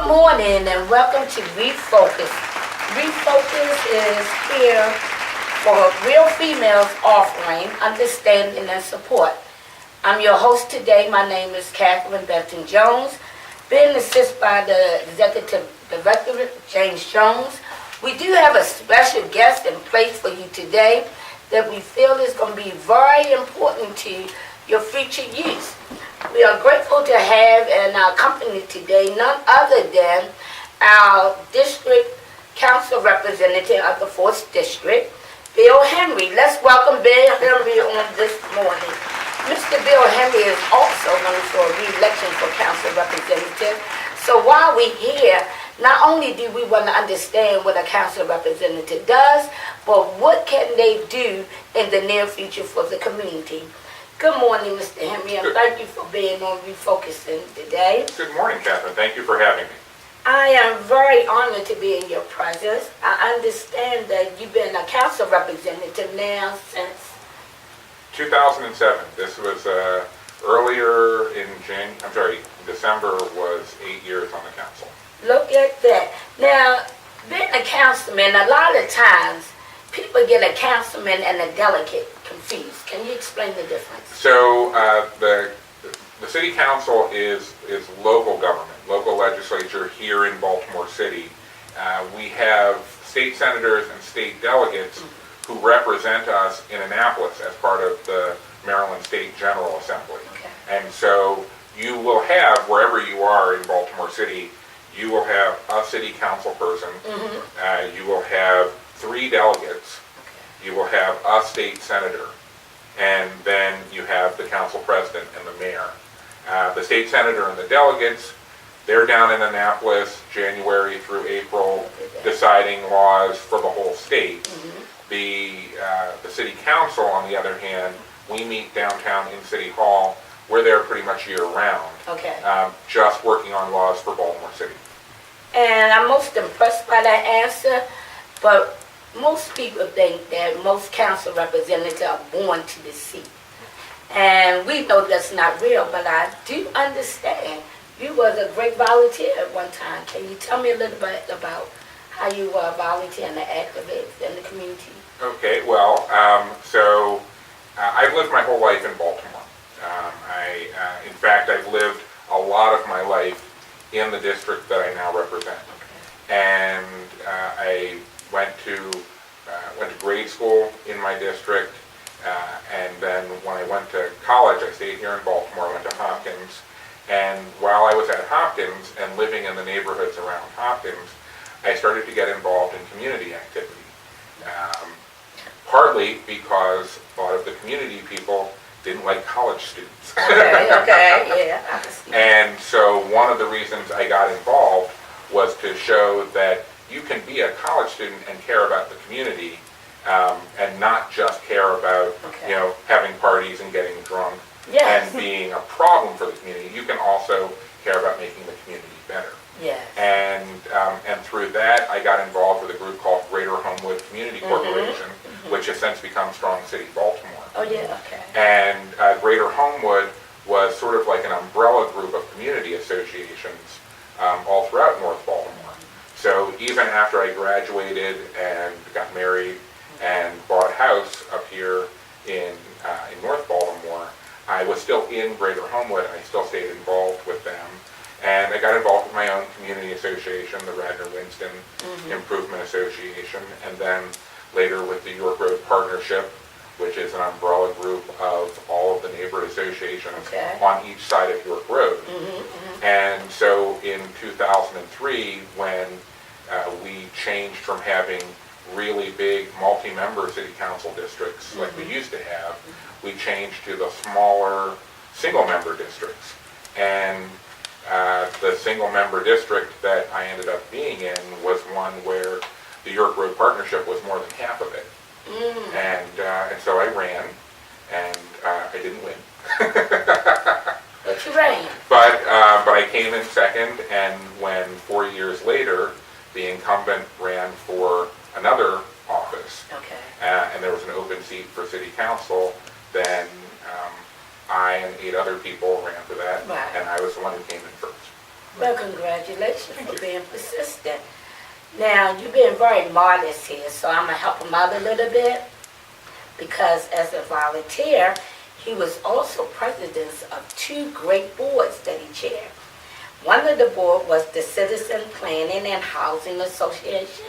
morning and welcome to Refocus. Refocus is here for real females offering understanding and support. I'm your host today. My name is Catherine Benton Jones, being assisted by the Executive Director, James Jones. We do have a special guest in place for you today that we feel is going to be very important to your future use. We are grateful to have in our company today none other than our District Council Representative of the 4th District, Bill Henry. Let's welcome Bill Henry on this morning. Mr. Bill Henry is also running for a re-election for Council Representative. So while we're here, not only do we want to understand what a Council Representative does, but what can they do in the near future for the community. Good morning, Mr. Henry, and thank you for being on Refocusing today. Good morning, Catherine. Thank you for having me. I am very honored to be in your presence. I understand that you've been a council representative now since 2007. This was earlier in December was 8 years on the council. Look at that. Now, being a councilman, a lot of times people get a councilman and a delegate confused. Can you explain the difference? So the city council is local government, local legislature here in Baltimore City. We have state senators and state delegates who represent us in Annapolis as part of the Maryland State General Assembly. Okay. And so you will have, wherever you are in Baltimore City, you will have a city council person, you will have 3 delegates, you will have a state senator, and then you have the council president and the mayor. The state senator and the delegates, they're down in Annapolis January through April deciding laws for the whole state. The city council, on the other hand, we meet downtown in City Hall. We're there pretty much year-round, just working on laws for Baltimore City. And I'm most impressed by that answer, but most people think that most council representatives are born to the seat. And we know that's not real, but I do understand you was a great volunteer at one time. Can you tell me a little bit about how you were a volunteer and an activist in the community? Okay, well, I've lived my whole life in Baltimore. In fact, I've lived a lot of my life in the district that I now represent. And I went to grade school in my district, and then when I went to college, I stayed here in Baltimore. I went to Hopkins, and while I was at Hopkins and living in the neighborhoods around Hopkins, I started to get involved in community activity. Partly because a lot of the community people didn't like college students. And so one of the reasons I got involved was to show that you can be a college student and care about the community, and not just care about having parties and getting drunk and being a problem for the community. You can also care about making the community better. And through that, I got involved with a group called Greater Homewood Community Corporation, which has since become Strong City Baltimore. And Greater Homewood was sort of like an umbrella group of community associations all throughout North Baltimore. So even after I graduated and got married and bought a house up here in North Baltimore, I was still in Greater Homewood and I still stayed involved with them. And I got involved with my own community association, the Radnor-Winston Improvement Association, and then later with the York Road Partnership, which is an umbrella group of all of the neighborhood associations on each side of York Road. And so in 2003, when we changed from having really big multi-member city council districts like we used to have, we changed to the smaller single-member districts. And the single-member district that I ended up being in was one where the York Road Partnership was more than half of it. And so I ran, and I didn't win. But you ran. But I came in second, and when 4 years later, the incumbent ran for another office, and there was an open seat for city council, then I and 8 other people ran for that, and I was the one who came in first. Well, congratulations for being persistent. Now, you've been very modest here, so I'm going to help him out a little bit because as a volunteer, he was also president of 2 great boards that he chaired. One of the board was the Citizen Planning and Housing Association,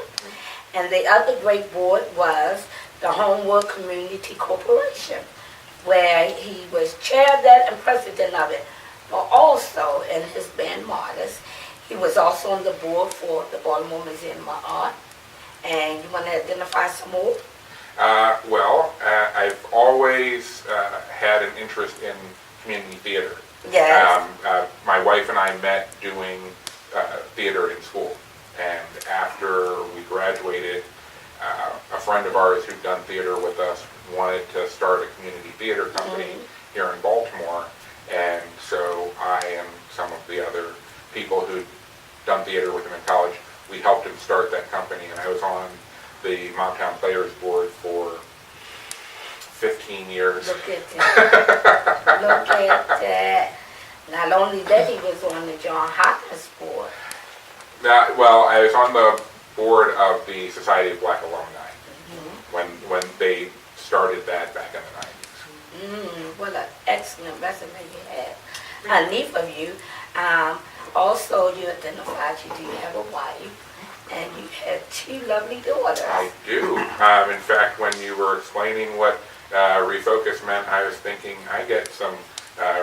and the other great board was the Homewood Community Corporation, where he was chair of that and president of it. But also, in his band Modest, he was also on the board for the Baltimore Museum of Art. And you want to identify some more? I've always had an interest in community theater. Yes. My wife and I met doing theater in school. And after we graduated, a friend of ours who'd done theater with us wanted to start a community theater company here in Baltimore. And so I and some of the other people who'd done theater with him in college, we helped him start that company. And I was on the Mobtown Players Board for 15 years. Look at that. Look at that. Not only that, he was on the John Hopkins board. I was on the board of the Society of Black Alumni when they started that back in the 90s. What an excellent resume you have. Underneath of you, also you identified you do have a wife, and you have 2 lovely daughters. I do. In fact, when you were explaining what refocus meant, I was thinking I get some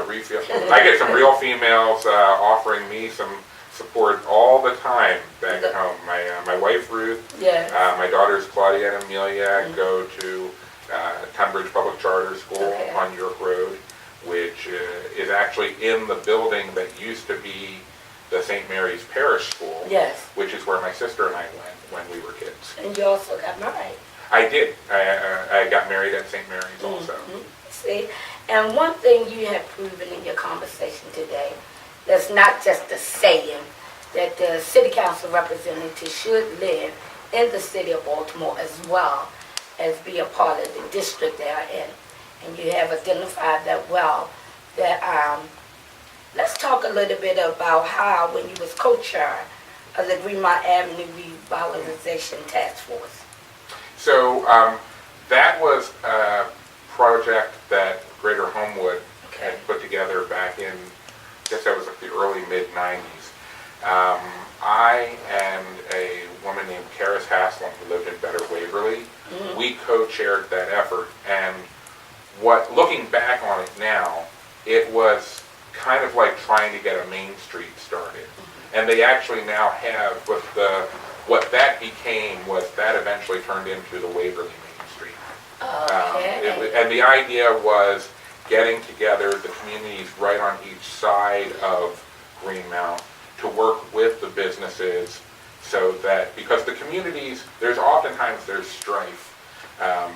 real females offering me some support all the time back home. My wife Ruth, yes. My daughters Claudia and Amelia go to Tunbridge Public Charter School on York Road, which is actually in the building that used to be the St. Mary's Parish School, yes. which is where my sister and I went when we were kids. And you also got married. I did. I got married at St. Mary's also. See, and one thing you have proven in your conversation today, that's not just a saying, that the city council representative should live in the city of Baltimore as well as be a part of the district they are in. And you have identified that well. That let's talk a little bit about how, when you was co-chair of the Greenmount Avenue Revitalization Task Force. So that was a project that Greater Homewood had put together back in, I guess that was like the early mid-90s. I and a woman named Karis Haslam, who lived in Better Waverly, we co-chaired that effort. And looking back on it now, it was kind of like trying to get a Main Street started. And they actually now have, what that became was that eventually turned into the Waverly Main Street. And the idea was getting together the communities right on each side of Greenmount to work with the businesses, so that, because the communities, there's strife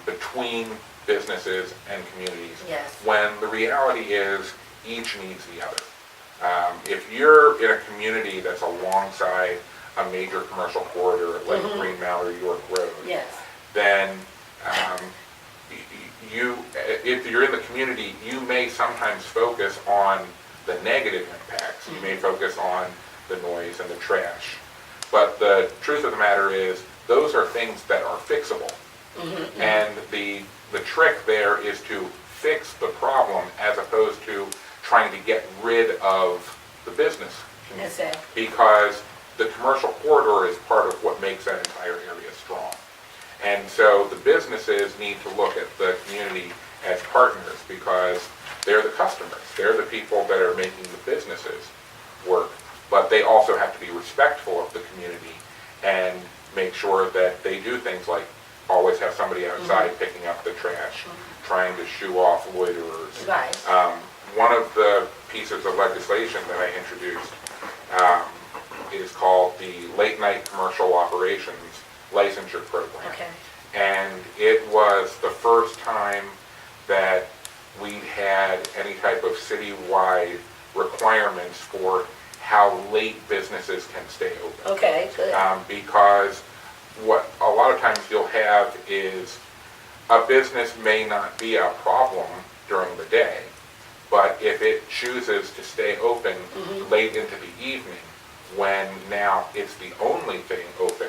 between businesses and communities, when the reality is each needs the other. If you're in a community that's alongside a major commercial corridor like Greenmount or York Road, then if you're in the community, you may sometimes focus on the negative impacts. You may focus on the noise and the trash. But the truth of the matter is, those are things that are fixable. And the trick there is to fix the problem as opposed to trying to get rid of the business. Because the commercial corridor is part of what makes that entire area strong. And so the businesses need to look at the community as partners, because they're the customers. They're the people that are making the businesses work. But they also have to be respectful of the community and make sure that they do things like always have somebody outside picking up the trash, trying to shoo off loiterers. One of the pieces of legislation that I introduced is called the Late Night Commercial Operations Licensure Program. And it was the first time that we had any type of citywide requirements for how late businesses can stay open. Because what a lot of times you'll have is a business may not be a problem during the day, But if it chooses to stay open late into the evening, when now it's the only thing open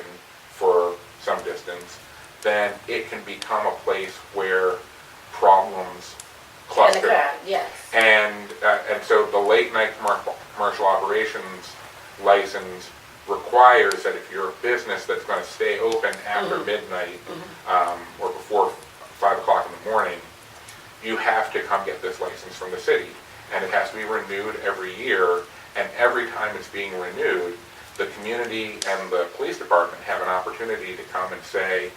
for some distance, then it can become a place where problems cluster. Yes. And so the late night commercial operations license requires that if you're a business that's going to stay open after midnight or before 5 o'clock in the morning, you have to come get this license from the city. And it has to be renewed every year. And every time it's being renewed, the community and the police department have an opportunity to come and say,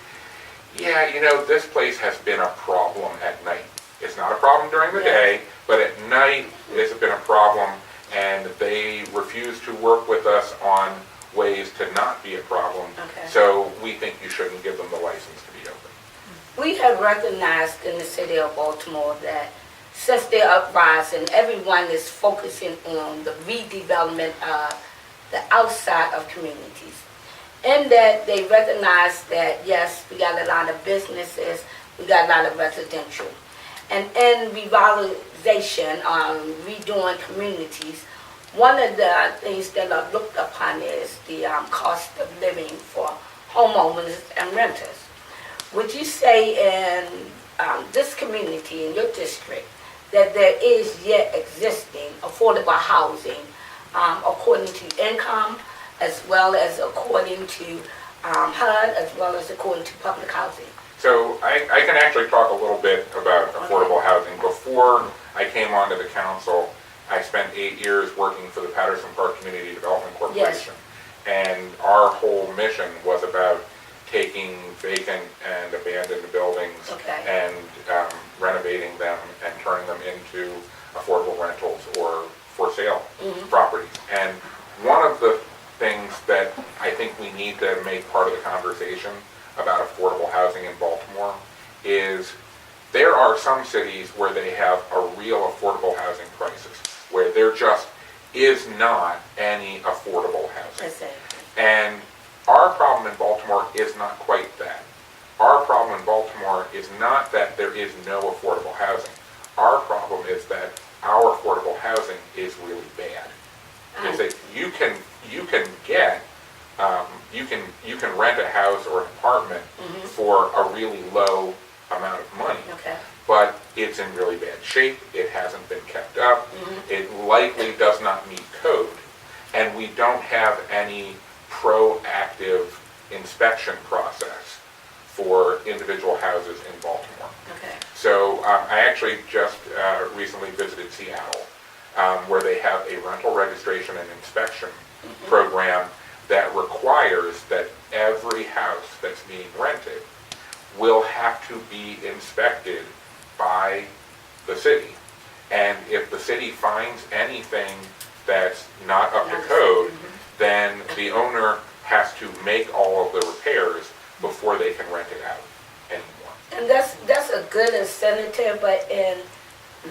yeah, you know, this place has been a problem at night. It's not a problem during the day, but at night it's been a problem, and they refuse to work with us on ways to not be a problem. Okay. So we think you shouldn't give them the license to be open. We have recognized in the city of Baltimore that since their uprising, everyone is focusing on the redevelopment of the outside of communities. And that they recognize that, yes, we got a lot of businesses, we got a lot of residential. And in revitalization, redoing communities, one of the things that are looked upon is the cost of living for homeowners and renters. Would you say in this community, in your district, that there is yet existing affordable housing according to income, as well as according to HUD, as well as according to public housing? So I can actually talk a little bit about affordable housing. Before I came onto the council, I spent 8 years working for the Patterson Park Community Development Corporation. And our whole mission was about taking vacant and abandoned buildings and renovating them and turning them into affordable rentals or for sale properties. And one of the things that I think we need to make part of the conversation about affordable housing in Baltimore is there are some cities where they have a real affordable housing crisis, where there just is not any affordable housing. And our problem in Baltimore is not quite that. Our problem in Baltimore is not that there is no affordable housing. Our problem is that our affordable housing is really bad. Is that you can get you can rent a house or an apartment for a really low amount of money, but it's in really bad shape. It hasn't been kept up. It likely does not meet code, and we don't have any proactive inspection process for individual houses in Baltimore. So I actually just recently visited Seattle, where they have a rental registration and inspection program that requires that every house that's being rented will have to be inspected by the city. And if the city finds anything that's not up to code, then the owner has to make all of the repairs before they can rent it out anymore. And that's a good incentive, but in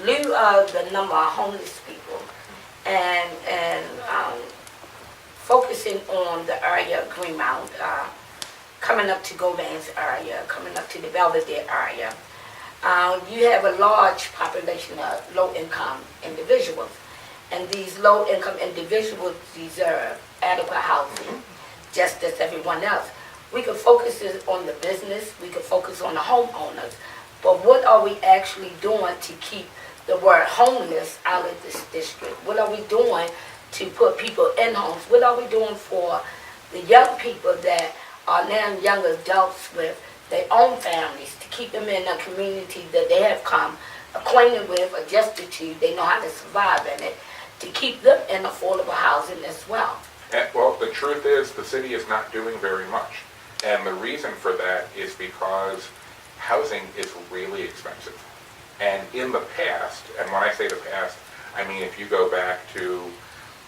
lieu of the number of homeless people and focusing on the area of Greenmount, coming up to Govan's area, coming up to the Belvedere area, you have a large population of low-income individuals. And these low-income individuals deserve adequate housing, just as everyone else. We can focus on the business, we can focus on the homeowners, but what are we actually doing to keep the word homeless out of this district? What are we doing to put people in homes? What are we doing for the young people that are now young adults with their own families, to keep them in a community that they have come acquainted with, adjusted to, they know how to survive in it, to keep them in affordable housing as well? Well, the truth is the city is not doing very much. And the reason for that is because housing is really expensive. And in the past, and when I say the past, I mean if you go back to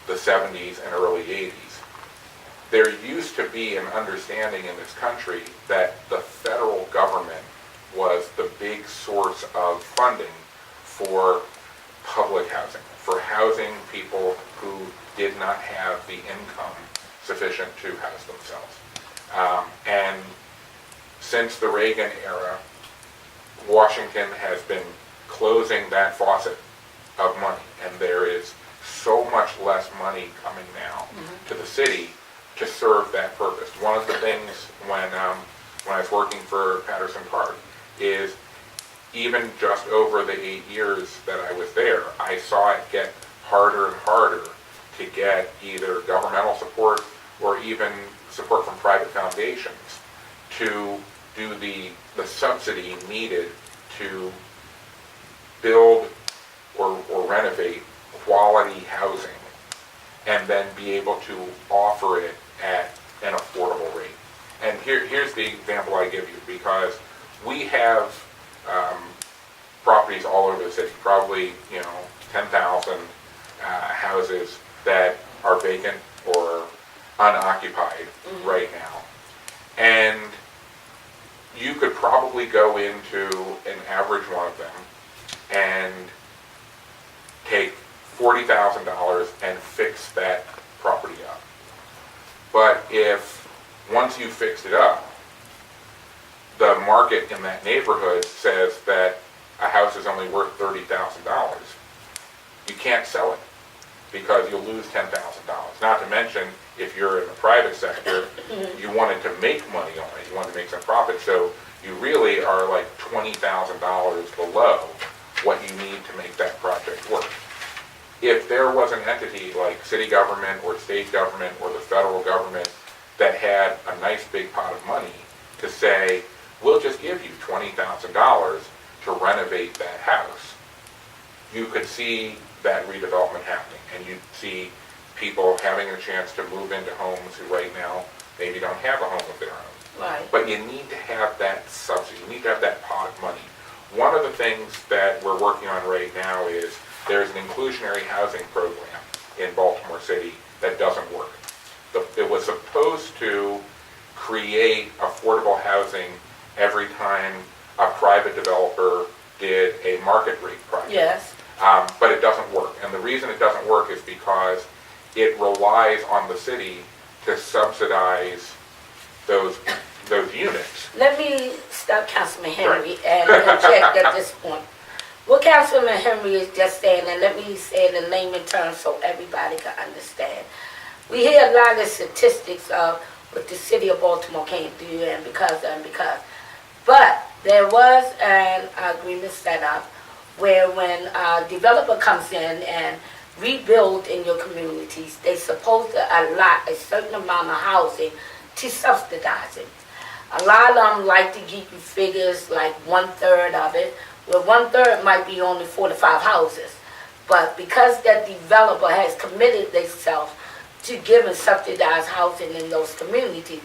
the 70s and early 80s, there used to be an understanding in this country that the federal government was the big source of funding for public housing, for housing people who did not have the income sufficient to house themselves. And since the Reagan era, Washington has been closing that faucet of money, and there is so much less money coming now to the city to serve that purpose. One of the things when I was working for Patterson Park is even just over the 8 years that I was there, I saw it get harder and harder to get either governmental support or even support from private foundations to do the subsidy needed to build or renovate quality housing and then be able to offer it at an affordable rate. And here's the example I give you, because we have properties all over the city, probably 10,000 houses that are vacant or unoccupied right now. And you could probably go into an average one of them and take $40,000 and fix that property up. But if once you fixed it up, the market in that neighborhood says that a house is only worth $30,000, you can't sell it because you'll lose $10,000. Not to mention, if you're in the private sector, you wanted to make money on it, you wanted to make some profit, so you really are like $20,000 below what you need to make that project work. If there was an entity like city government or state government or the federal government that had a nice big pot of money to say, we'll just give you $20,000 to renovate that house, you could see that redevelopment happening, and you'd see people having a chance to move into homes who right now maybe don't have a home of their own. Right. But you need to have that subsidy, you need to have that pot of money. One of the things that we're working on right now is there's an inclusionary housing program in Baltimore City that doesn't work. It was supposed to create affordable housing every time a private developer did a market rate project. Yes. But it doesn't work. And the reason it doesn't work is because it relies on the city to subsidize those units. Let me stop Councilman Henry and interject at this point. What Councilman Henry is just saying, and let me say it in layman terms so everybody can understand. We hear a lot of statistics of what the city of Baltimore can't do and because. But there was an agreement set up where when a developer comes in and rebuild in your communities, they're supposed to allot a certain amount of housing to subsidize it. A lot of them like to give you figures like 1/3 of it, where 1/3 might be only 4 to 5 houses. But because that developer has committed themselves to giving subsidized housing in those communities,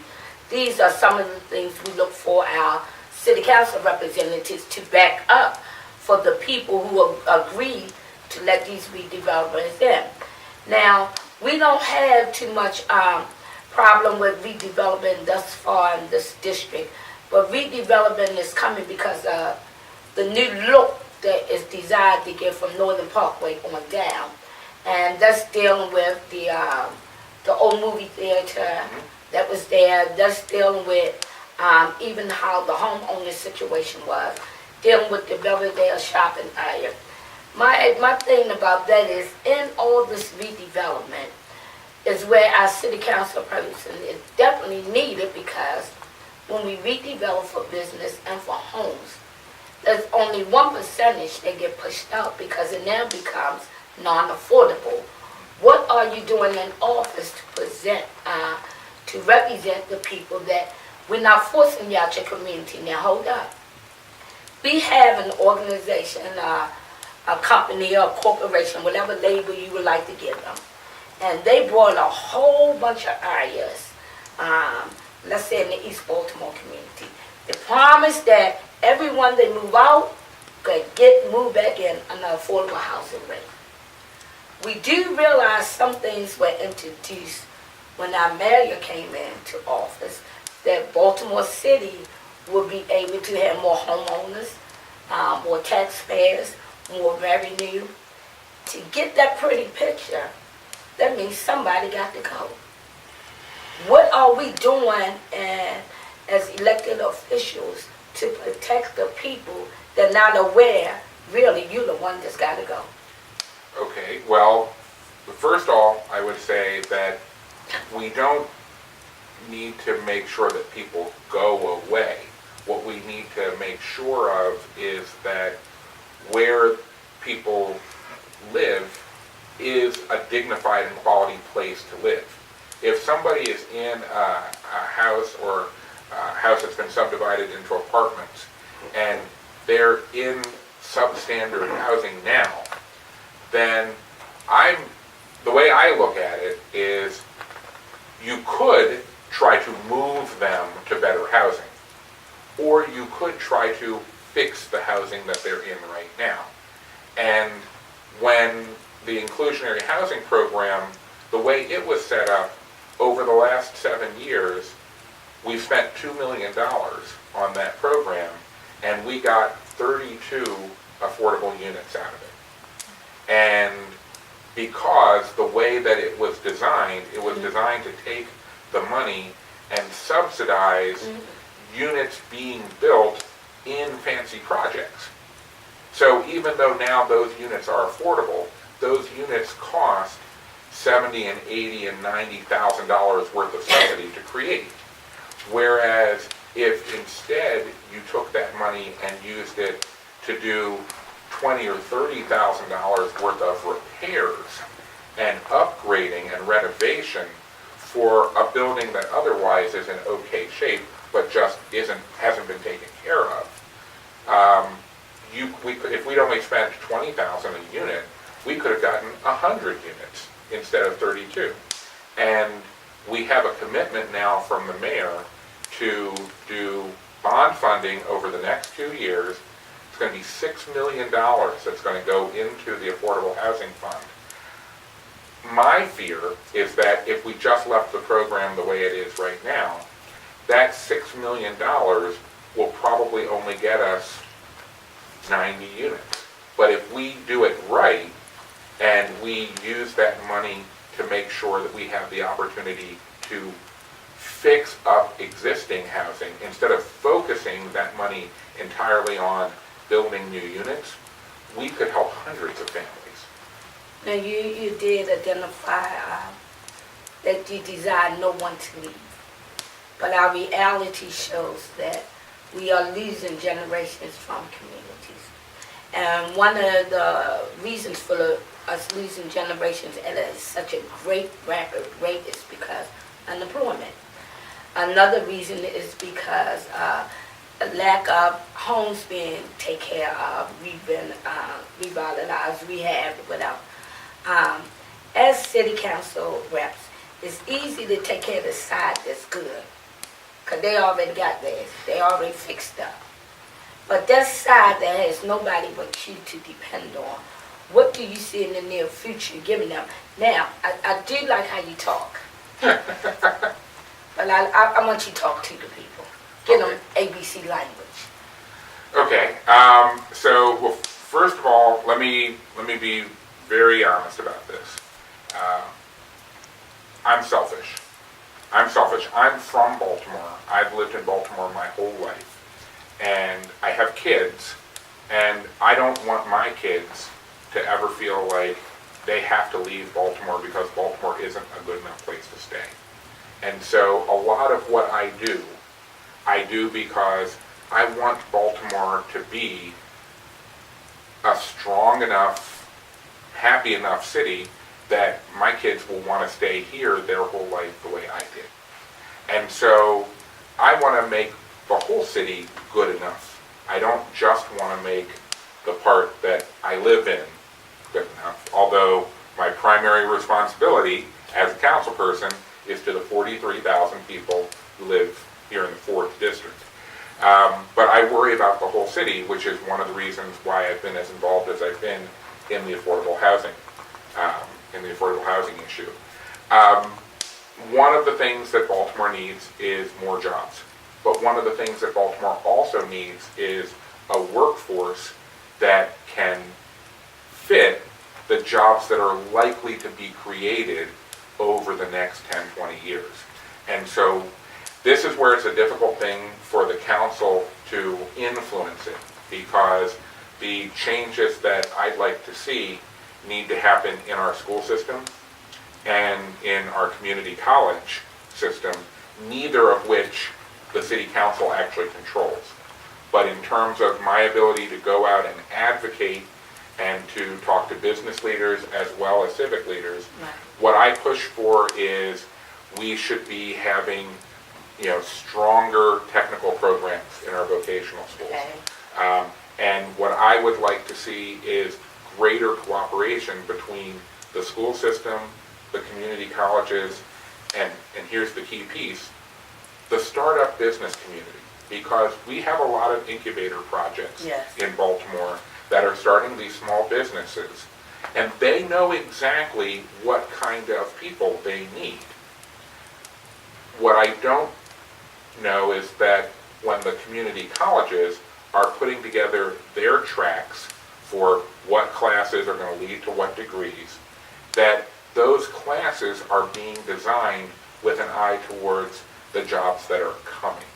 these are some of the things we look for our city council representatives to back up for the people who agree to let these redevelopers in. Now, we don't have too much problem with redevelopment thus far in this district, but redevelopment is coming because of the new look that is desired to get from Northern Parkway on down. And that's dealing with the old movie theater that was there. That's dealing with even how the homeowner situation was, dealing with the Belvedere shopping area. My thing about that is, in all this redevelopment, is where our city council person is definitely needed, because when we redevelop for business and for homes, there's only 1% that get pushed out because it now becomes non-affordable. What are you doing in office to present, to represent the people that we're not forcing you out your community? Now hold up. We have an organization, a company or a corporation, whatever label you would like to give them. And they brought a whole bunch of areas, let's say in the East Baltimore community. They promised that everyone they move out could moved back in an affordable housing rate. We do realize some things were introduced when our mayor came into office, that Baltimore City will be able to have more homeowners, more taxpayers, more revenue. To get that pretty picture, that means somebody got to go. What are we doing as elected officials to protect the people that are not aware, really, you're the one that's got to go? Okay, well, first of all, I would say that we don't need to make sure that people go away. What we need to make sure of is that where people live is a dignified and quality place to live. If somebody is in a house or a house that's been subdivided into apartments and they're in substandard housing now, then the way I look at it is you could try to move them to better housing, or you could try to fix the housing that they're in right now. And when the inclusionary housing program, the way it was set up over the last 7 years, we spent $2 million on that program, and we got 32 affordable units out of it. And because the way that it was designed to take the money and subsidize units being built in fancy projects. So even though now those units are affordable, those units cost $70 and $80 and $90,000 worth of subsidy to create. Whereas if instead you took that money and used it to do $20,000 or $30,000 worth of repairs and upgrading and renovation for a building that otherwise is in okay shape but just hasn't been taken care of, if we'd only spent $20,000 a unit, we could have gotten 100 units instead of 32. And we have a commitment now from the mayor to do bond funding over the next 2 years. It's going to be $6 million that's going to go into the Affordable Housing Fund. My fear is that if we just left the program the way it is right now, that $6 million will probably only get us 90 units. But if we do it right, and we use that money to make sure that we have the opportunity to fix up existing housing, instead of focusing that money entirely on building new units, we could help hundreds of families. Now, you did identify that you desire no one to leave. But our reality shows that we are losing generations from communities. And one of the reasons for us losing generations at such a great rapid rate is because unemployment. Another reason is because a lack of homes being taken care of, revitalized, rehabbed, whatever. As city council reps, it's easy to take care of the side that's good, because they already got theirs. They already fixed up. But that side that has nobody but you to depend on, what do you see in the near future giving them? Now, I do like how you talk. But I want you to talk to the people. Give them ABC language. Okay. So, well, first of all, let me be very honest about this. I'm selfish. I'm from Baltimore. I've lived in Baltimore my whole life. And I have kids, and I don't want my kids to ever feel like they have to leave Baltimore because Baltimore isn't a good enough place to stay. And so a lot of what I do because I want Baltimore to be a strong enough, happy enough city that my kids will want to stay here their whole life the way I did. And so I want to make the whole city good enough. I don't just want to make the part that I live in good enough, although my primary responsibility as a council person is to the 43,000 people who live here in the 4th district. But I worry about the whole city, which is one of the reasons why I've been as involved as I've been in the affordable housing issue. One of the things that Baltimore needs is more jobs. But one of the things that Baltimore also needs is a workforce that can fit the jobs that are likely to be created over the next 10, 20 years. And so this is where it's a difficult thing for the council to influence it, because the changes that I'd like to see need to happen in our school system and in our community college system, neither of which the city council actually controls. But in terms of my ability to go out and advocate and to talk to business leaders as well as civic leaders, what I push for is we should be having, stronger technical programs in our vocational schools. Okay. And what I would like to see is greater cooperation between the school system, the community colleges, and here's the key piece, the startup business community. Because we have a lot of incubator projects in Baltimore that are starting these small businesses, and they know exactly what kind of people they need. What I don't know is that when the community colleges are putting together their tracks for what classes are going to lead to what degrees, that those classes are being designed with an eye towards the jobs that are coming.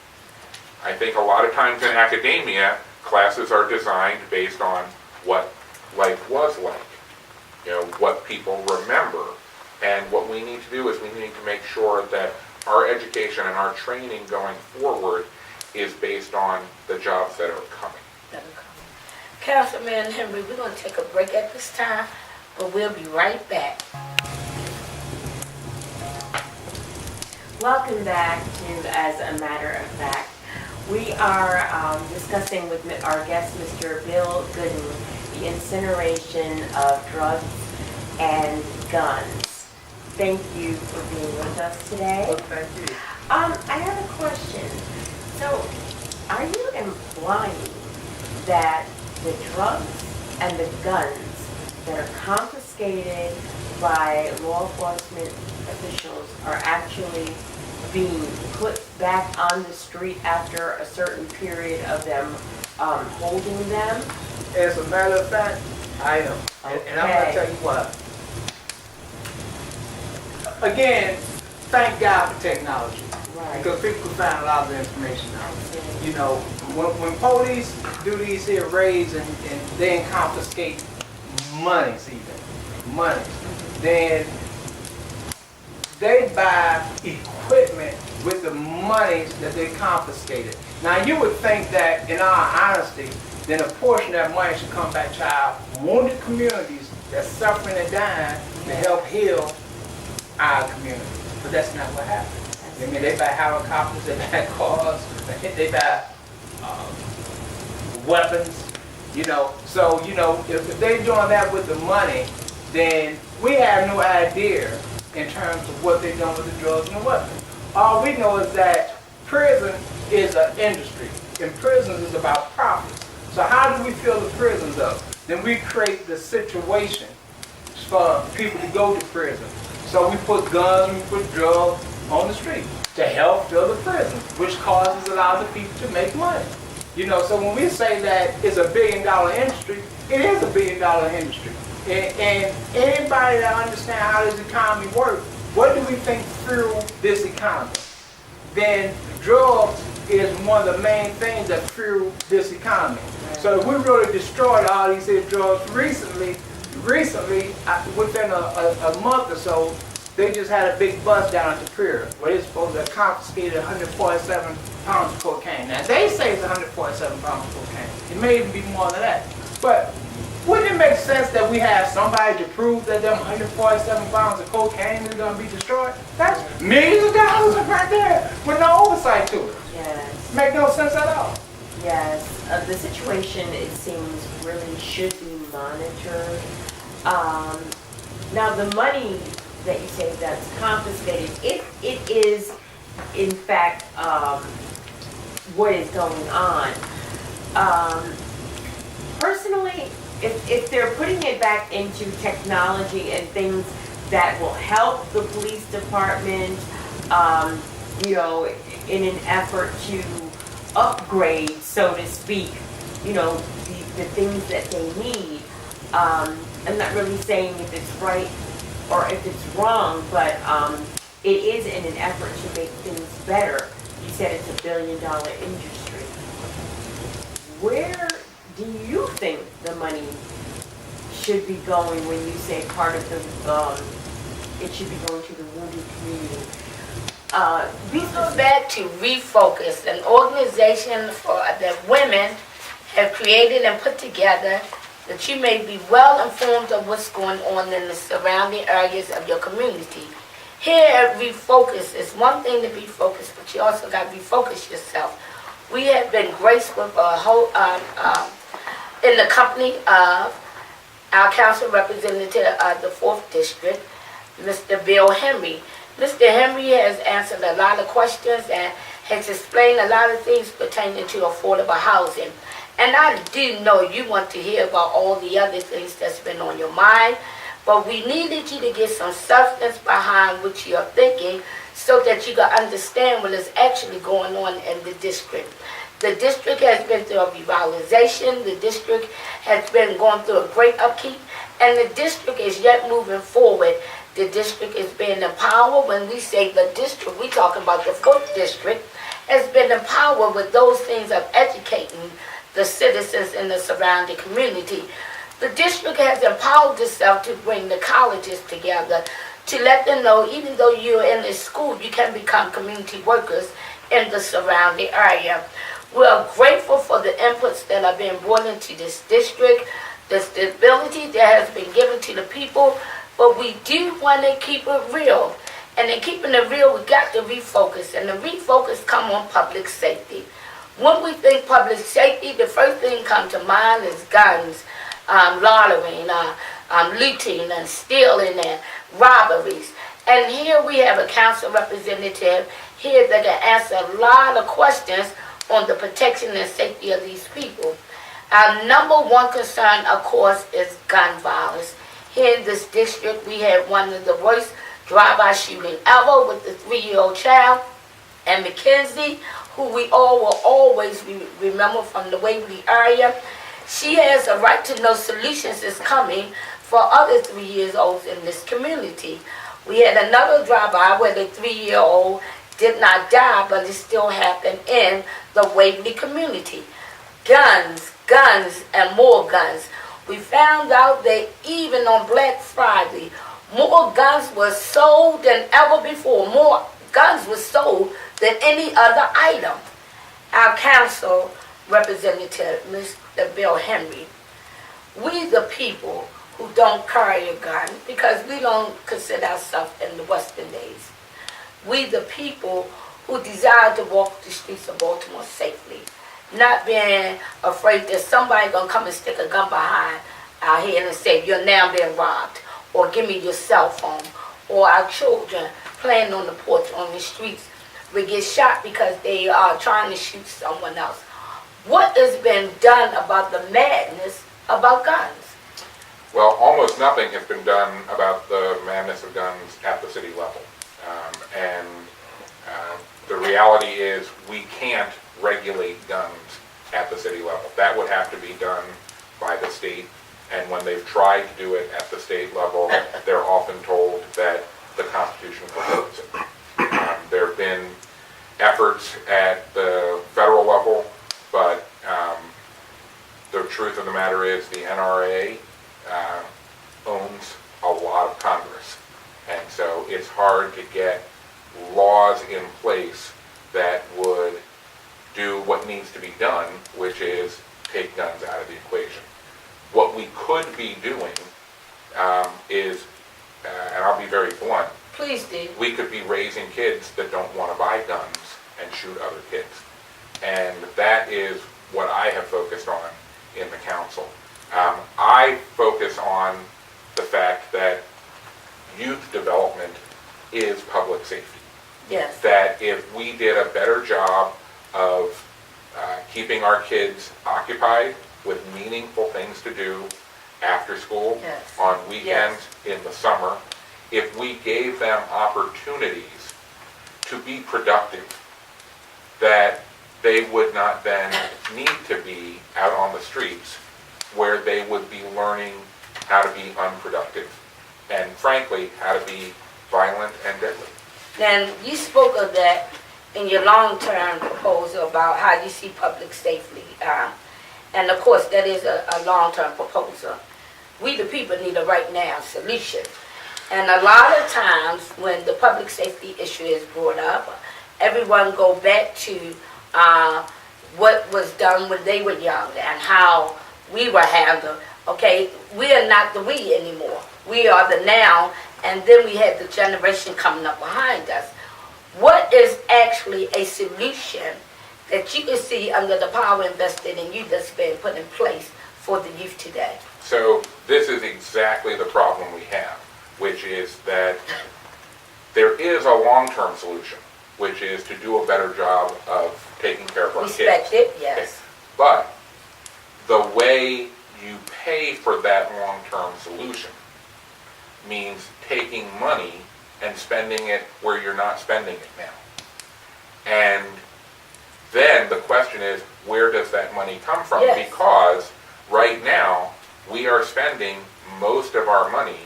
I think a lot of times in academia, classes are designed based on what life was like, what people remember. And what we need to do is we need to make sure that our education and our training going forward is based on the jobs that are coming. Councilman Henry, we're going to take a break at this time, but we'll be right back. Welcome back to As a Matter of Fact. We are discussing with our guest, Mr. Bill Gooden, the incineration of drugs and guns. Thank you for being with us today. Well, thank you. I have a question. So, are you implying that the drugs and the guns that are confiscated by law enforcement officials are actually being put back on the street after a certain period of them holding them? As a matter of fact, I am. And I'm going to tell you why. Again, thank God for technology. Right. Because people can find a lot of the information I out. see. You know, when police do these here raids and then confiscate monies even, money, then they buy equipment with the monies that they confiscated. Now you would think that in our honesty, then a portion of that money should come back to our wounded communities that's suffering and dying to help heal our community. But that's not what happened. I mean, they buy helicopters, they buy cars, they buy weapons, So, if they're doing that with the money, then we have no idea in terms of what they're doing with the drugs and the weapons. All we know is that prison is an industry, and prisons is about profits. So how do we fill the prisons up? Then we create the situation for people to go to prison. So we put guns, we put drugs on the street to help fill the prison, which causes a lot of people to make money. So when we say that it's $1 billion industry, it is $1 billion industry. And anybody that understands how this economy works, what do we think fuel this economy? Then drugs is one of the main things that fuel this economy. So if we really destroyed all these drugs recently, within a month or so, they just had a big bust down at the pier where they're supposed to have confiscated 147 pounds of cocaine. Now they say it's 147 pounds of cocaine. It may even be more than that. But wouldn't it make sense that we have somebody to prove that them 147 pounds of cocaine is going to be destroyed? That's millions of dollars right there with no oversight to it. Yes. Make no sense at all. Yes. The situation, it seems, really should be monitored. Now, the money that you say that's confiscated, if it is, in fact, what is going on, personally, if they're putting it back into technology and things that will help the police department, in an effort to upgrade, so to speak, the things that they need. I'm not really saying if it's right or if it's wrong, but it is in an effort to make things better. You said it's $1 billion industry. Where do you think the money should be going when you say part of the, it should be going to the wounded community? We go back to Refocus, an organization for that women have created and put together that you may be well informed of what's going on in the surrounding areas of your community. Here at Refocus, it's one thing to be focused, but you also got to refocus yourself. We have been graced with a whole, in the company of our council representative of the 4th District, Mr. Bill Henry. Mr. Henry has answered a lot of questions and has explained a lot of things pertaining to affordable housing. And I do know you want to hear about all the other things that's been on your mind, but we needed you to get some substance behind what you're thinking so that you can understand what is actually going on in the district. The district has been through a revitalization, the district has been going through a great upkeep, and the district is yet moving forward. The district is being empowered. When we say the district, we're talking about the 4th District, has been empowered with those things of educating the citizens in the surrounding community. The district has empowered itself to bring the colleges together, to let them know even though you're in a school, you can become community workers in the surrounding area. We're grateful for the inputs that are being brought into this district, the stability that has been given to the people, but we do want to keep it real. And in keeping it real, we got to refocus, and the refocus come on public safety. When we think public safety, the first thing comes to mind is guns, laundering, looting and stealing and robberies. And here we have a council representative here that can answer a lot of questions on the protection and safety of these people. Our number one concern, of course, is gun violence. Here in this district, we had one of the worst drive-by shooting ever with the 3-year-old child, and Mackenzie, who we all will always remember from the Waverly area. She has a right to know solutions is coming for other 3-year-olds in this community. We had another drive-by where the 3-year-old did not die, but it still happened in the Waverly community. Guns, guns, and more guns. We found out that even on Black Friday, more guns were sold than ever before. More guns were sold than any other item. Our council representative, Mr. Bill Henry, we the people who don't carry a gun, because we don't consider ourselves in the Western days. We the people who desire to walk the streets of Baltimore safely, not being afraid that somebody gonna come and stick a gun behind our head and say, you're now being robbed, or give me your cell phone, or our children playing on the porch on the streets will get shot because they are trying to shoot someone else. What has been done about the madness about guns? Well, almost nothing has been done about the madness of guns at the city level. The reality is we can't regulate guns at the city level. That would have to be done by the state, and when they've tried to do it at the state level, they're often told that the Constitution prohibits it. There have been efforts at the federal level, but the truth of the matter is the NRA owns a lot of Congress, and so it's hard to get laws in place that would do what needs to be done, which is take guns out of the equation. What we could be doing is, and I'll be very blunt, Please do. we could be raising kids that don't want to buy guns and shoot other kids. And that is what I have focused on in the council. I focus on the fact that youth development is public safety. Yes. That if we did a better job of keeping our kids occupied with meaningful things to do after school, Yes. on weekends, in the summer, if we gave them opportunities to be productive, that they would not then need to be out on the streets where they would be learning how to be unproductive and, frankly, how to be violent and deadly. Then you spoke of that in your long-term proposal about how you see public safety. And of course, that is a long-term proposal. we the people need a right now solution. And a lot of times when the public safety issue is brought up, everyone go back to what was done when they were young and how we were handled. Okay, we are not the we anymore. We are the now, and then we had the generation coming up behind us. What is actually a solution that you can see under the power invested in you that's been put in place for the youth today? So this is exactly the problem we have, which is that there is a long-term solution, which is to do a better job of taking care of our kids. Respect it, yes. But the way you pay for that long-term solution means taking money and spending it where you're not spending it now. And then the question is, where does that money come from? Yes. Because right now, we are spending most of our money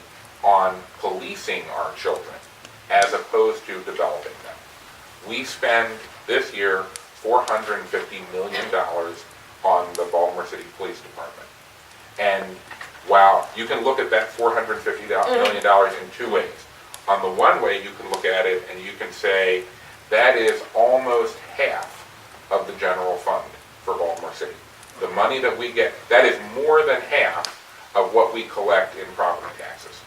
on policing our children as opposed to developing them. We spend this year $450 million on the Baltimore City Police Department. And while you can look at that $450 million in two ways. On the one way, you can look at it and you can say that is almost half of the general fund for Baltimore City. The money that we get, that is more than half of what we collect in property taxes.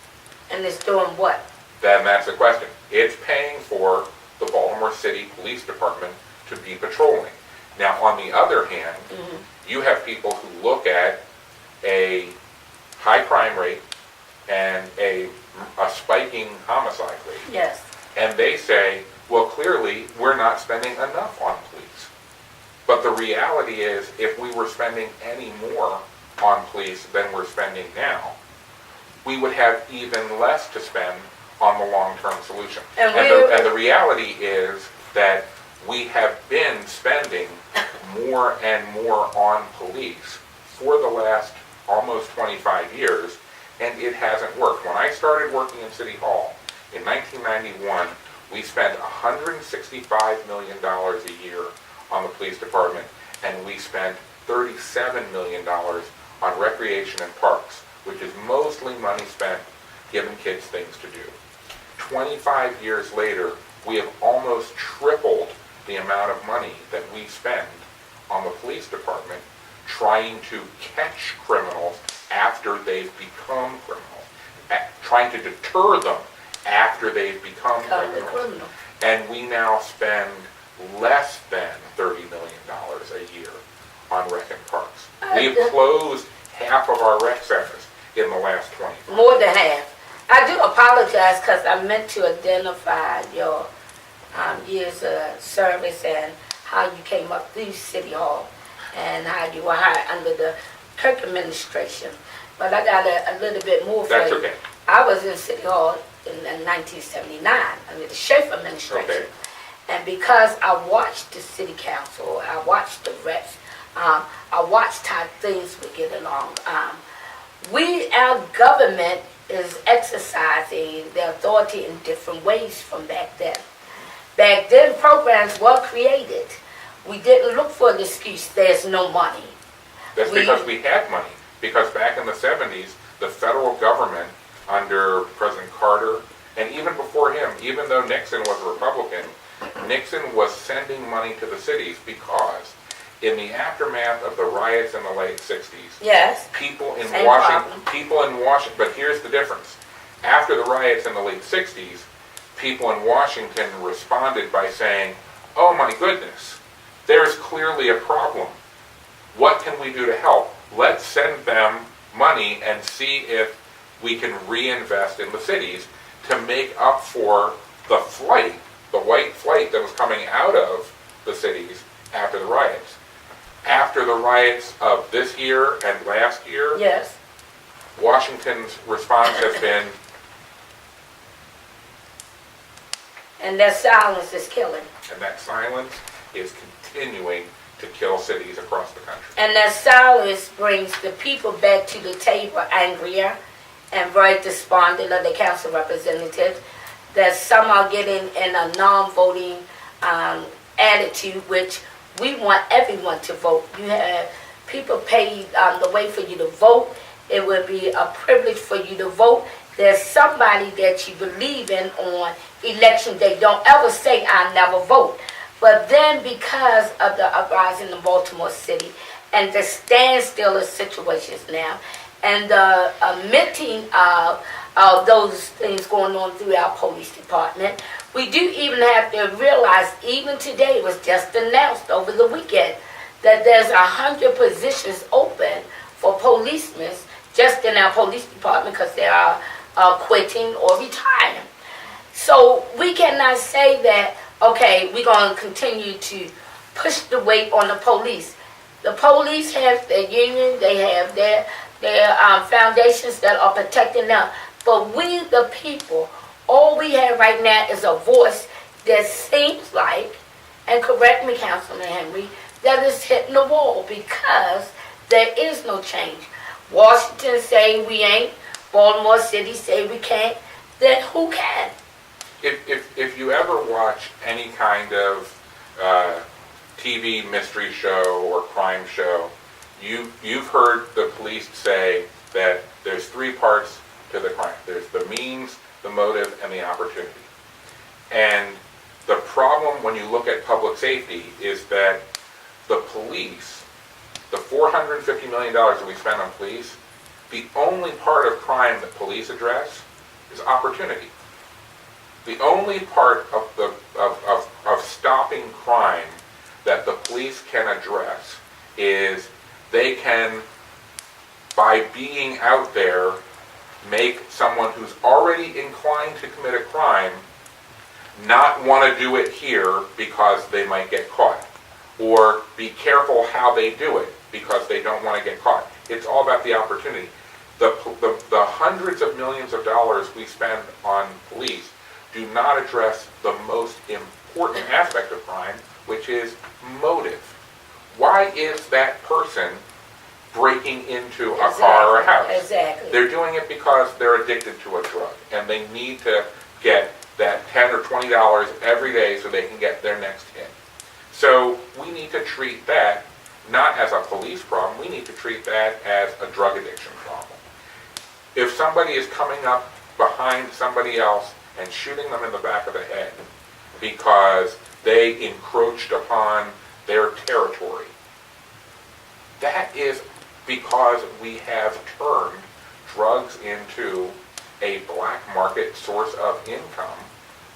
And it's doing what? Then that's the question. It's paying for the Baltimore City Police Department to be patrolling. Now, on the other hand, you have people who look at a high crime rate and a spiking homicide rate. Yes. And they say, well, clearly, we're not spending enough on police. But the reality is, if we were spending any more on police than we're spending now, we would have even less to spend on the long-term solution. And the reality is that we have been spending more and more on police for the last almost 25 years, and it hasn't worked. When I started working in City Hall in 1991, we spent $165 million a year on the police department, and we spent $37 million on recreation and parks, which is mostly money spent giving kids things to do. 25 years later, we have almost tripled the amount of money that we spend on the police department trying to catch criminals after they've become criminals, trying to deter them after they've become criminals. And we now spend less than $30 million a year on rec and parks. We've closed half of our rec centers in the last 20 years. More than half. I do apologize because I meant to identify your years of service and how you came up through City Hall and how you were hired under the Kirk administration. But I got a little bit more for That's you. okay. I was in City Hall in 1979 under the Schaefer administration. Okay. And because I watched the city council, I watched the reps, I watched how things would get along. Our government is exercising their authority in different ways from back then. Back then, programs were created. We didn't look for an excuse, there's no money. That's because we had money. Because back in the 70s, the federal government under President Carter, and even before him, even though Nixon was a Republican, Nixon was sending money to the cities because in the aftermath of the riots in the late 60s, yes, people in same Washington, problem. but here's the difference. After the riots in the late 60s, people in Washington responded by saying, oh my goodness, there's clearly a problem. What can we do to help? Let's send them money and see if we can reinvest in the cities to make up for the flight, the white flight that was coming out of the cities after the riots. After the riots of this year and last year, yes, Washington's response has been, and that silence is killing. and that silence is continuing to kill cities across the country. And that silence brings the people back to the table angrier and very despondent of the council representatives, that some are getting in a non-voting attitude, which we want everyone to vote. You have people paid, the way for you to vote It would be a privilege for you to vote. There's somebody that you believe in on election day. Don't ever say, I never vote. But then because of the uprising in Baltimore City and the standstill of situations now and the omitting of those things going on through our police department, we do even have to realize, even today, it was just announced over the weekend, that there's 100 positions open for policemen just in our police department because they are quitting or retiring. So we cannot say that, okay, we're going to continue to push the weight on the police. The police have their union, they have their foundations that are protecting them. But we, the people, all we have right now is a voice that seems like, and correct me, Councilman Henry, that is hitting the wall because there is no change. Washington say we ain't, Baltimore City say we can't, then who can? If you ever watch any kind of TV mystery show or crime show, you've heard the police say that there's three parts to the crime. There's the means, the motive, and the opportunity. And the problem when you look at public safety is that the police, the $450 million that we spend on police, the only part of crime that police address is opportunity. The only part of stopping crime that the police can address is they can, by being out there, make someone who's already inclined to commit a crime not want to do it here because they might get caught, or be careful how they do it because they don't want to get caught. It's all about the opportunity. The hundreds of millions of dollars we spend on police do not address the most important aspect of crime, which is motive. Why is that person breaking into a car or a house? Exactly. They're doing it because they're addicted to a drug, and they need to get that $10 or $20 every day so they can get their next hit. So we need to treat that not as a police problem, we need to treat that as a drug addiction problem. If somebody is coming up behind somebody else and shooting them in the back of the head because they encroached upon their territory, that is because we have turned drugs into a black market source of income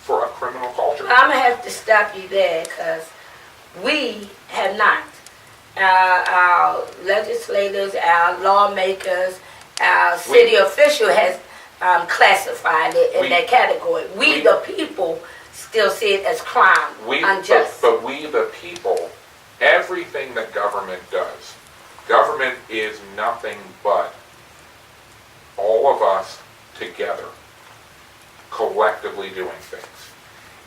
for a criminal culture. I'm going to have to stop you there because we have not. Our legislators, our lawmakers, our city official has classified it in that category. We the people still see it as crime, unjust. But we the people, everything that government does, government is nothing but all of us together, collectively doing things.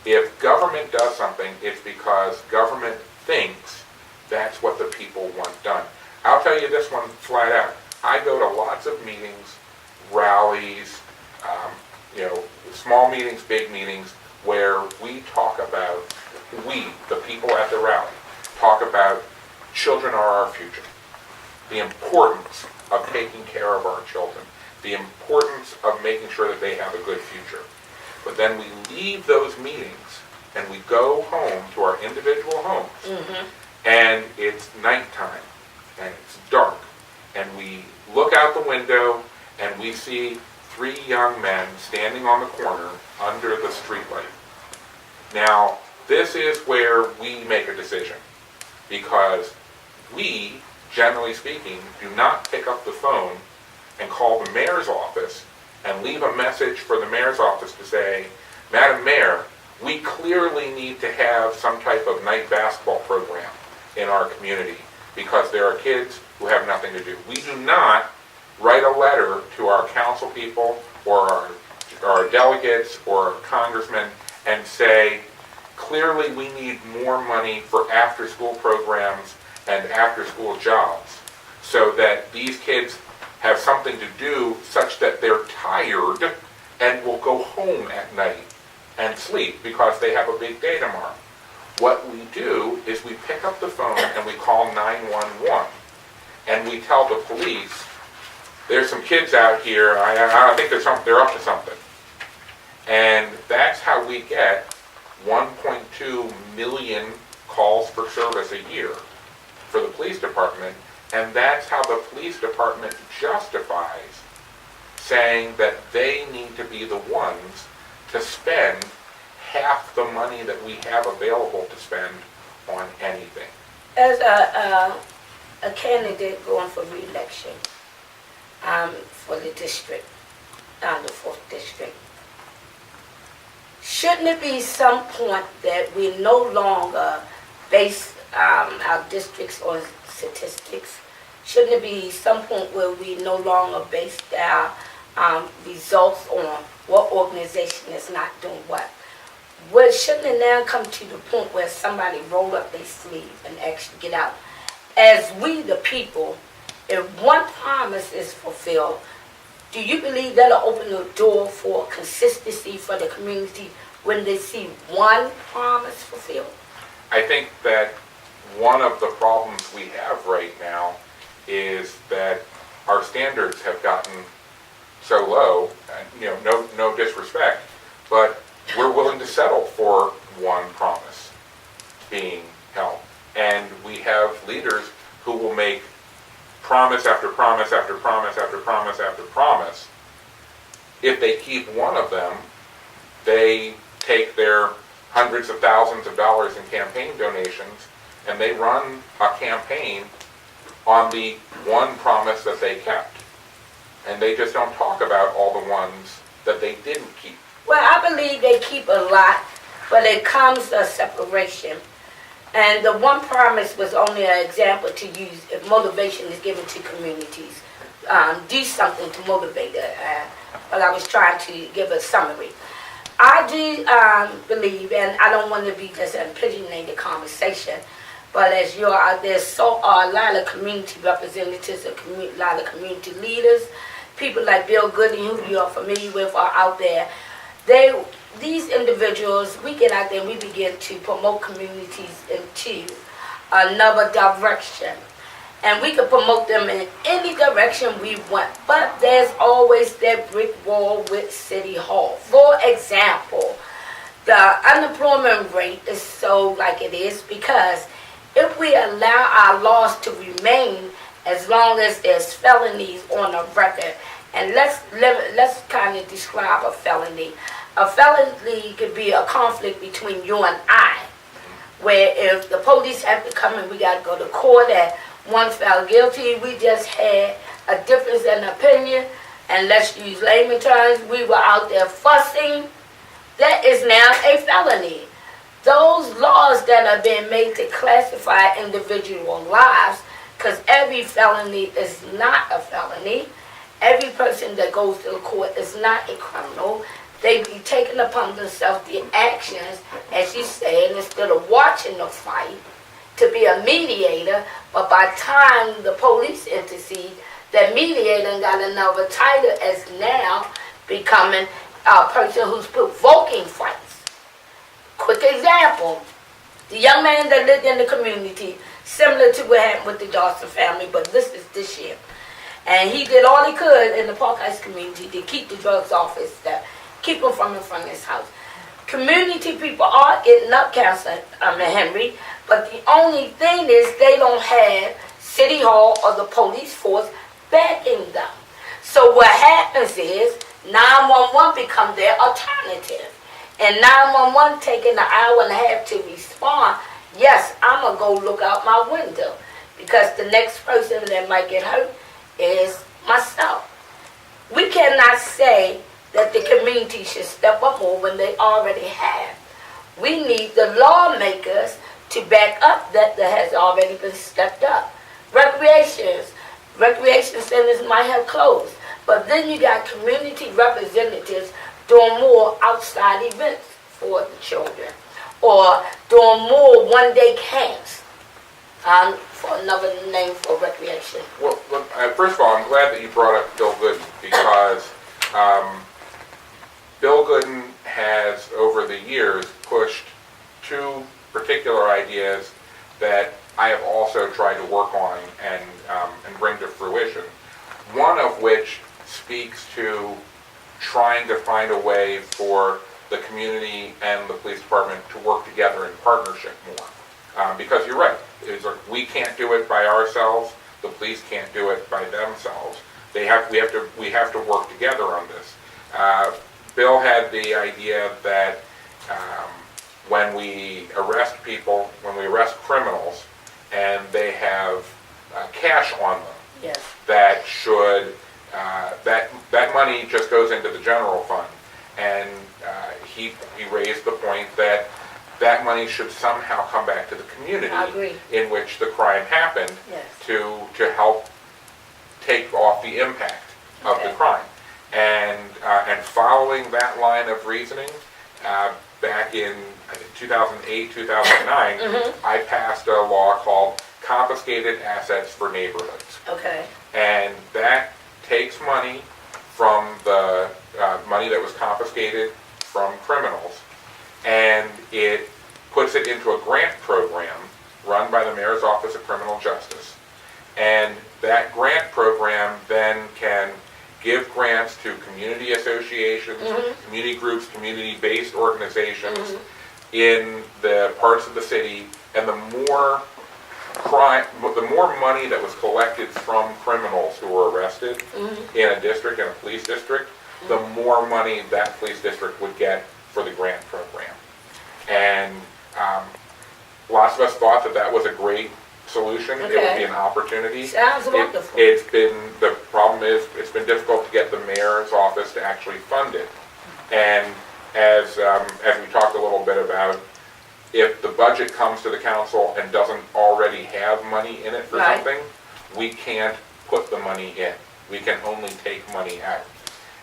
If government does something, it's because government thinks that's what the people want done. I'll tell you this one flat out. I go to lots of meetings, rallies, small meetings, big meetings, where we talk about, we, the people at the rally, talk about children are our future. The importance of taking care of our children. The importance of making sure that they have a good future. But then we leave those meetings and we go home to our individual homes, and it's nighttime and it's dark, and we look out the window and we see three young men standing on the corner under the streetlight. Now, this is where we make a decision, because we, generally speaking, do not pick up the phone and call the mayor's office and leave a message for the mayor's office to say, Madam Mayor, we clearly need to have some type of night basketball program in our community because there are kids who have nothing to do. We do not write a letter to our council people or our delegates or congressmen and say, clearly we need more money for after-school programs and after-school jobs so that these kids have something to do such that they're tired and will go home at night and sleep because they have a big day tomorrow. What we do is we pick up the phone and we call 911 and we tell the police, there's some kids out here, I think they're up to something. And that's how we get 1.2 million calls for service a year for the police department, and that's how the police department justifies saying that they need to be the ones to spend half the money that we have available to spend on anything. As a candidate going for re-election for the district, the 4th district, shouldn't it be some point that we no longer base our districts on statistics? Shouldn't it be some point where we no longer base our results on what organization is not doing what? Well, shouldn't it now come to the point where somebody roll up their sleeve and actually get out? As we, the people, if one promise is fulfilled, do you believe that'll open the door for consistency for the community when they see one promise fulfilled? I think that one of the problems we have right now is that our standards have gotten so low, and, no disrespect, but we're willing to settle for one promise being held. And we have leaders who will make promise after promise after promise after promise after promise. If they keep one of them, they take their hundreds of thousands of dollars in campaign donations and they run a campaign on the one promise that they kept. And they just don't talk about all the ones that they didn't keep. Well, I believe they keep a lot, but it comes a separation. And the one promise was only an example to use if motivation is given to communities. Do something to motivate it. But I was trying to give a summary. I do believe, and I don't want to be just imprisoning the conversation, but as you are out there, so are a lot of community representatives, a lot of community leaders, people like Bill Gooding, who you are familiar with, are out there. These individuals, we get out there and we begin to promote communities into another direction. And we can promote them in any direction we want. But there's always that brick wall with City Hall. For example, the unemployment rate is so like it is because if we allow our laws to remain as long as there's felonies on a record, and let's kind of describe a felony. A felony could be a conflict between you and I, where if the police have to come and we got to go to court and one fell guilty, we just had a difference in opinion, and let's use layman terms, we were out there fussing, that is now a felony. Those laws that are being made to classify individual lives, because every felony is not a felony, every person that goes to the court is not a criminal. They be taking upon themselves the actions, as you said, instead of watching the fight, to be a mediator, but by the time the police intercede, that mediator got another title as now becoming a person who's provoking fights. Quick example, the young man that lived in the community, similar to what happened with the Dawson family, but this year. And he did all he could in the Park Heights community to keep the drugs off his stuff, keep them from in front of his house. Community people are getting up, Councilman Henry, but the only thing is they don't have City Hall or the police force backing them. So what happens is 911 become their alternative. And 911 taking an hour and a half to respond, yes, I'm going to go look out my window because the next person that might get hurt is myself. We cannot say that the community should step up more when they already have. We need the lawmakers to back up that has already been stepped up. Recreation centers might have closed, but then you got community representatives doing more outside events for the children, or doing more one-day camps, for another name for recreation. Well, first of all, I'm glad that you brought up Bill Gooden because Bill Gooden has, over the years, pushed two particular ideas that I have also tried to work on and bring to fruition. one of which speaks to trying to find a way for the community and the police department to work together in partnership more. Because you're right, we can't do it by ourselves, the police can't do it by themselves. We have to work together on this. Bill had the idea that when we arrest people, when we arrest criminals, and they have cash on them, Yes. that should that money just goes into the general fund, and he raised the point that that money should somehow come back to the community I agree. in which the crime happened Yes. to help take off the impact of the Okay. crime. And following that line of reasoning, back in I think 2008, 2009, I passed a law called Confiscated Assets for Neighborhoods. Okay. And that takes money from the money that was confiscated from criminals, and it puts it into a grant program run by the Mayor's Office of Criminal Justice. And that grant program then can give grants to community associations, community groups, community-based organizations in the parts of the city, and the more money that was collected from criminals who were arrested in a district, in a police district, the more money that police district would get for the grant program. And lots of us thought that that was a great solution. It would Okay. be an opportunity. Sounds wonderful. The problem is, it's been difficult to get the mayor's office to actually fund it. And as we talked a little bit about, if the budget comes to the council and doesn't already have money in it for Right. something, we can't put the money in. We can only take money out.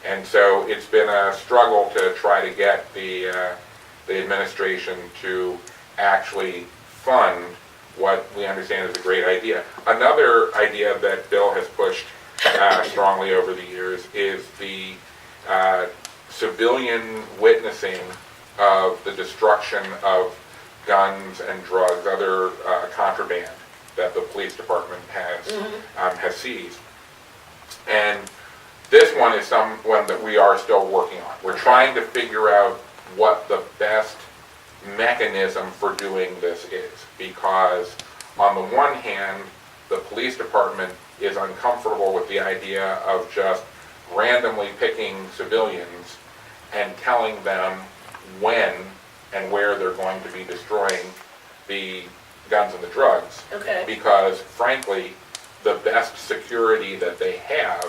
And so it's been a struggle to try to get the administration to actually fund what we understand is a great idea. Another idea that Bill has pushed strongly over the years is the civilian witnessing of the destruction of guns and drugs, other contraband that the police department has seized. And this one is one that we are still working on. We're trying to figure out what the best mechanism for doing this is, because on the one hand, the police department is uncomfortable with the idea of just randomly picking civilians and telling them when and where they're going to be destroying the guns and the drugs. Okay. Because frankly, the best security that they have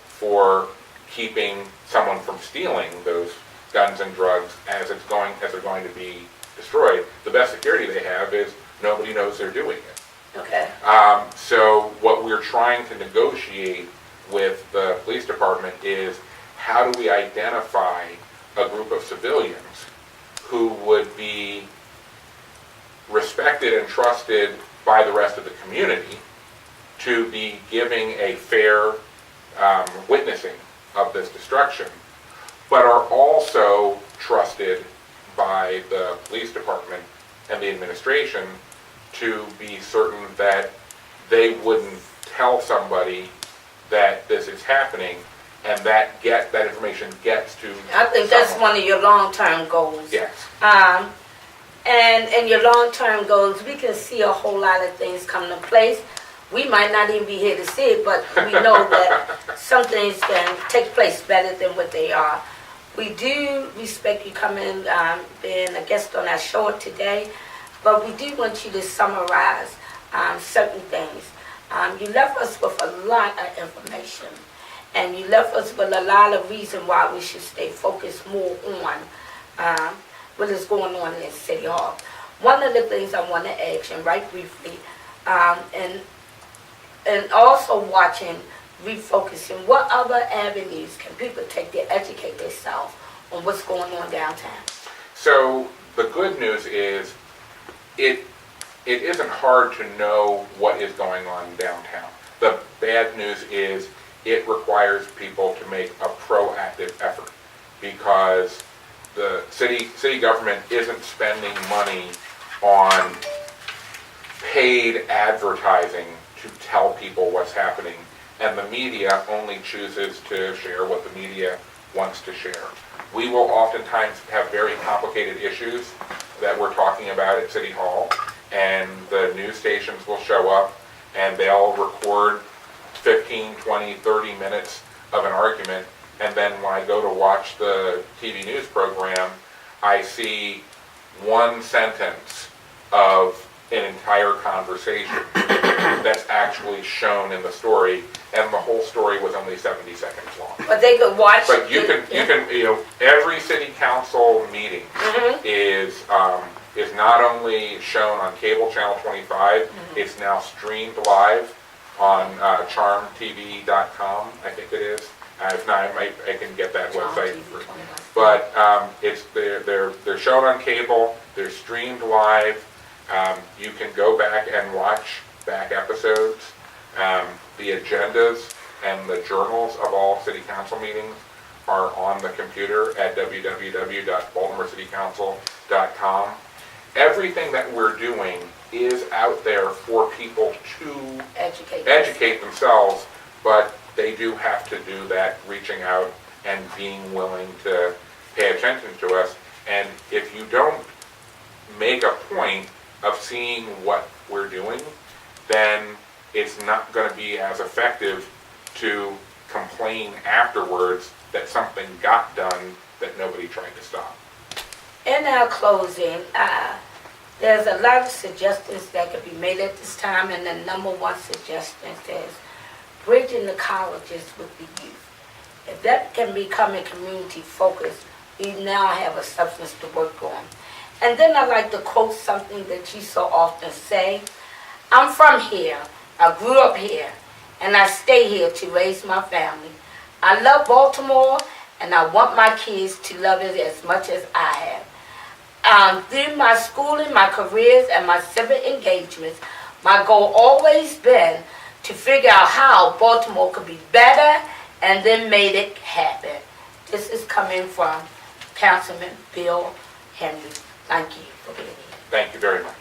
for keeping someone from stealing those guns and drugs as they're going to be destroyed, the best security they have is nobody knows they're doing it. Okay. So what we're trying to negotiate with the police department is, how do we identify a group of civilians who would be respected and trusted by the rest of the community to be giving a fair witnessing of this destruction, but are also trusted by the police department and the administration to be certain that they wouldn't tell somebody that this is happening, and that information gets to I think that's someone. one of your long-term goals. Yes. And your long-term goals, we can see a whole lot of things come to place. We might not even be here to see it, but we know that some things can take place better than what they are. We do respect you coming, being a guest on our show today, but we do want you to summarize certain things. You left us with a lot of information, and you left us with a lot of reason why we should stay focused more on what is going on in City Hall. One of the things I want to ask you, right briefly, and also watching, refocusing, what other avenues can people take to educate themselves on what's going on downtown? So the good news is, it isn't hard to know what is going on downtown. The bad news is, it requires people to make a proactive effort, because the city government isn't spending money on paid advertising to tell people what's happening and the media only chooses to share what the media wants to share. We will oftentimes have very complicated issues that we're talking about at City Hall, and the news stations will show up and they'll record 15, 20, 30 minutes of an argument, and then when I go to watch the TV news program, I see one sentence of an entire conversation that's actually shown in the story, and the whole story was only 70 seconds long. But they could watch. But you can, every city council meeting is not only shown on cable channel 25, it's now streamed live on charmtv.com, I think it is. If not, I can get that website. But they're shown on cable, they're streamed live. You can go back and watch back episodes. The agendas and the journals of all city council meetings are on the computer at www.baltimorecity.council.com. Everything that we're doing is out there for people to educate themselves, but they do have to do that reaching out and being willing to pay attention to us. And if you don't make a point of seeing what we're doing, then it's not going to be as effective to complain afterwards that something got done that nobody tried to stop. In our closing, there's a lot of suggestions that could be made at this time, and the number one suggestion is bridging the colleges with the youth. If that can become a community focus, we now have a substance to work on. And then I like to quote something that you so often say. I'm from here, I grew up here, and I stay here to raise my family. I love Baltimore, and I want my kids to love it as much as I have. Through my schooling, my careers, and my civic engagements, my goal always been to figure out how Baltimore could be better, and then made it happen. This is coming from Councilman Bill Henry. Thank you for being here. Thank you very much.